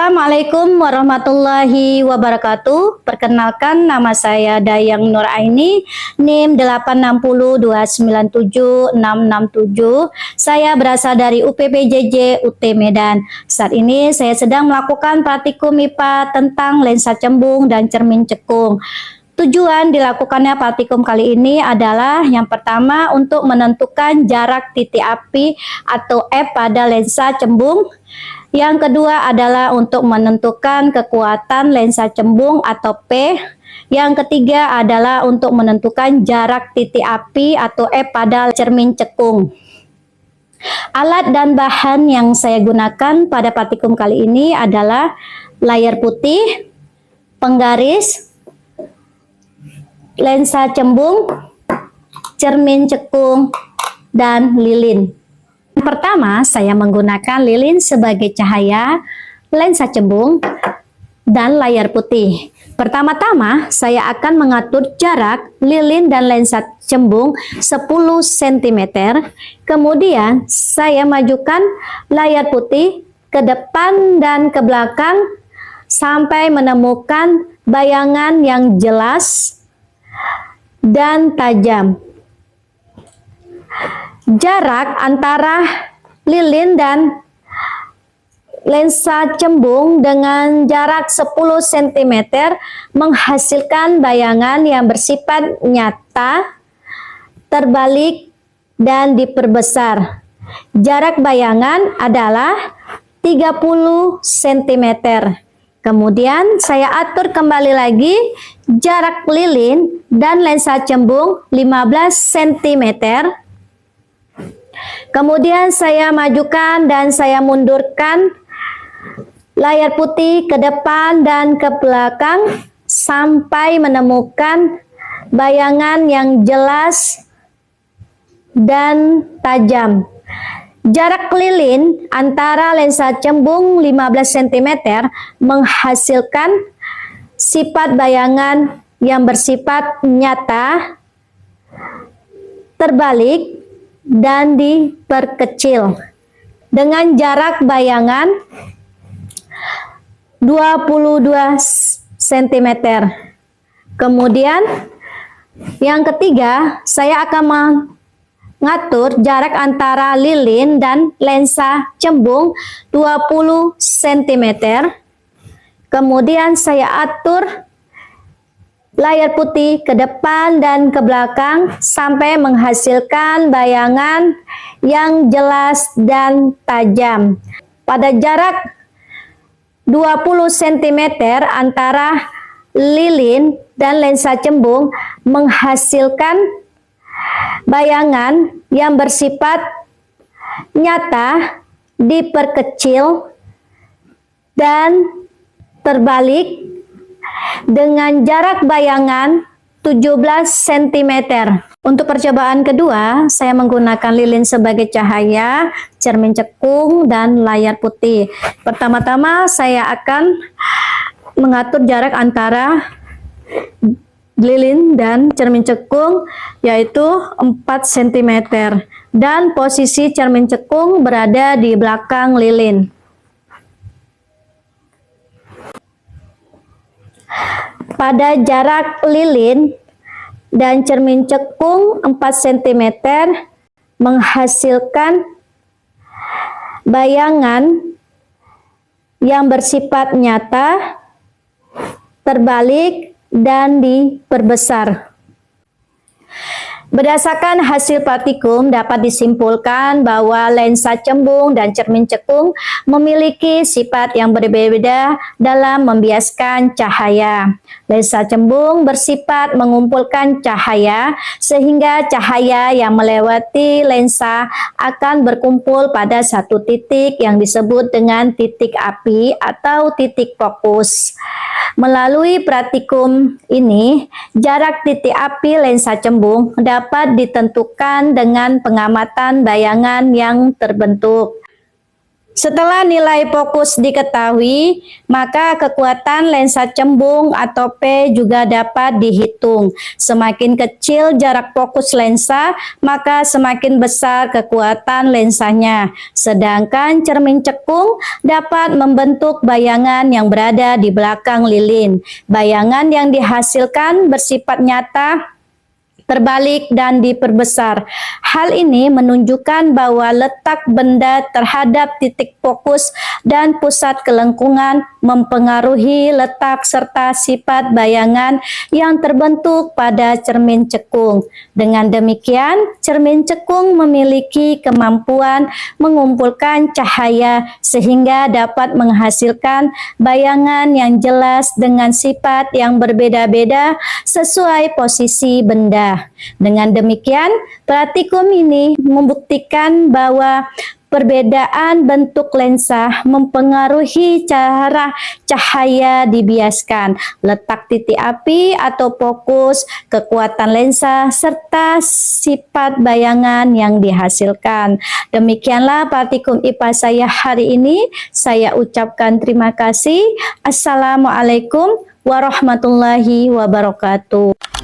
Assalamualaikum warahmatullahi wabarakatuh. Perkenalkan, nama saya Dayang Nur Aini, NIM 860297667. Saya berasal dari UPPJJ UT Medan. Saat ini saya sedang melakukan praktikum IPA tentang lensa cembung dan cermin cekung. Tujuan dilakukannya praktikum kali ini adalah yang pertama untuk menentukan jarak titik api atau F pada lensa cembung. Yang kedua adalah untuk menentukan kekuatan lensa cembung atau P. Yang ketiga adalah untuk menentukan jarak titik api atau F pada cermin cekung. Alat dan bahan yang saya gunakan pada praktikum kali ini adalah layar putih, penggaris, lensa cembung, cermin cekung, dan lilin. Pertama, saya menggunakan lilin sebagai cahaya, lensa cembung, dan layar putih. Pertama-tama, saya akan mengatur jarak lilin dan lensa cembung 10 cm. Kemudian, saya majukan layar putih ke depan dan ke belakang sampai menemukan bayangan yang jelas dan tajam. Jarak antara lilin dan lensa cembung dengan jarak 10 cm menghasilkan bayangan yang bersifat nyata, terbalik, dan diperbesar. Jarak bayangan adalah 30 cm. Kemudian saya atur kembali lagi jarak lilin dan lensa cembung 15 cm. Kemudian saya majukan dan saya mundurkan layar putih ke depan dan ke belakang sampai menemukan bayangan yang jelas dan tajam. Jarak lilin antara lensa cembung 15 cm menghasilkan sifat bayangan yang bersifat nyata, terbalik, dan diperkecil dengan jarak bayangan 22 cm. Kemudian yang ketiga, saya akan mengatur jarak antara lilin dan lensa cembung 20 cm. Kemudian saya atur layar putih ke depan dan ke belakang sampai menghasilkan bayangan yang jelas dan tajam. Pada jarak 20 cm antara lilin dan lensa cembung menghasilkan bayangan yang bersifat nyata, diperkecil, dan terbalik dengan jarak bayangan 17 cm. Untuk percobaan kedua, saya menggunakan lilin sebagai cahaya, cermin cekung, dan layar putih. Pertama-tama saya akan mengatur jarak antara lilin dan cermin cekung, yaitu 4 cm. Dan posisi cermin cekung berada di belakang lilin. Pada jarak lilin dan cermin cekung 4 cm menghasilkan bayangan yang bersifat nyata, terbalik, dan diperbesar. Berdasarkan hasil praktikum dapat disimpulkan bahwa lensa cembung dan cermin cekung memiliki sifat yang berbeda dalam membiaskan cahaya. Lensa cembung bersifat mengumpulkan cahaya sehingga cahaya yang melewati lensa akan berkumpul pada satu titik yang disebut dengan titik api atau titik fokus. Melalui praktikum ini, jarak titik api lensa cembung dapat ditentukan dengan pengamatan bayangan yang terbentuk. Setelah nilai fokus diketahui, maka kekuatan lensa cembung atau P juga dapat dihitung. Semakin kecil jarak fokus lensa, maka semakin besar kekuatan lensanya. Sedangkan cermin cekung dapat membentuk bayangan yang berada di belakang lilin. Bayangan yang dihasilkan bersifat nyata, terbalik dan diperbesar. Hal ini menunjukkan bahwa letak benda terhadap titik fokus dan pusat kelengkungan mempengaruhi letak serta sifat bayangan yang terbentuk pada cermin cekung. Dengan demikian, cermin cekung memiliki kemampuan mengumpulkan cahaya sehingga dapat menghasilkan bayangan yang jelas dengan sifat yang berbeda-beda sesuai posisi benda. Dengan demikian, praktikum ini membuktikan bahwa perbedaan bentuk lensa mempengaruhi cara cahaya dibiaskan, letak titik api atau fokus, kekuatan lensa, serta sifat bayangan yang dihasilkan. Demikianlah praktikum IPA saya hari ini. Saya ucapkan terima kasih. Assalamualaikum warahmatullahi wabarakatuh.